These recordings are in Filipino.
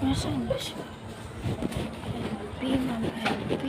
Nasaan ba siya? LP, Ma'am LP.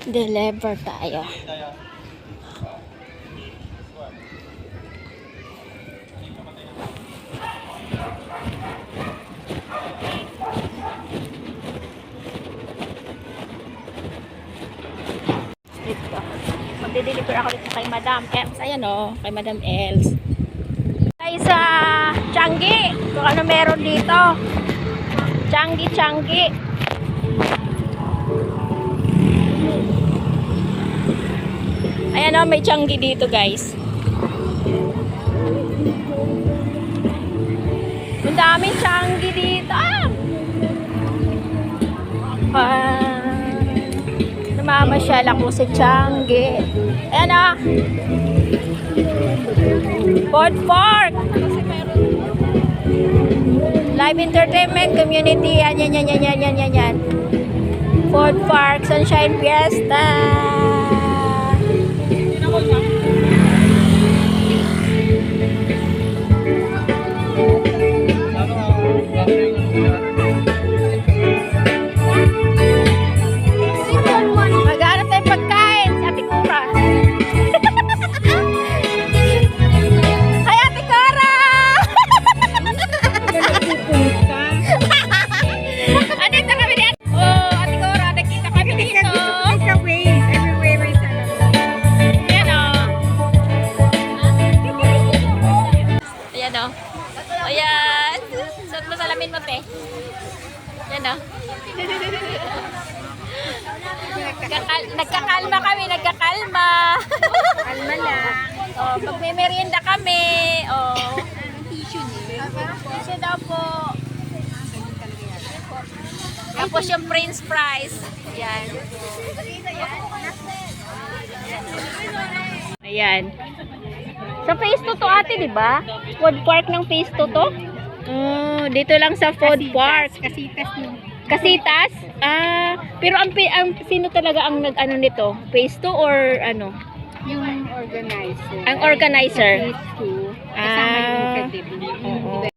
Deliver tayo. Dito. Magde-deliver ako dito kay Madam Els. Ayan o, kay Madam Els. Tayo sa Changi. Kung ano meron dito. Changi. Ayan o, may Changi dito guys. Ang daming Changi dito. Namamasyal ako sa Changi. Ayan o. Food Park. Live entertainment community. Yan. Food Park, Sunshine Fiesta. Maghanap tayong pagkain sa Ate Cora. Hi Ate Cora! Andito kami dito. Oh, Ate Cora, nakita kami dito. Ayan o. Ayan o. Ayan. Suot mo salamin mo, te. Ayan o. Nagkakalma kami, nagkakalma. Kalma lang. Oh, pag may merienda kami. Oh. Tissue niya. Tissue daw po. Tapos yung Prince Fries. Ayan. Ayan. Sa Phase 2 to ate, di ba? Food Park ng Phase 2 to? Oh, dito lang sa Food Park. Kasitas mo. Kasitas? Ah, pero ang sino talaga ang nag-ano nito? Phase 2 or ano? Yung organizer. Ang organizer. Phase 2. Kasama yung Ah, academy. oo.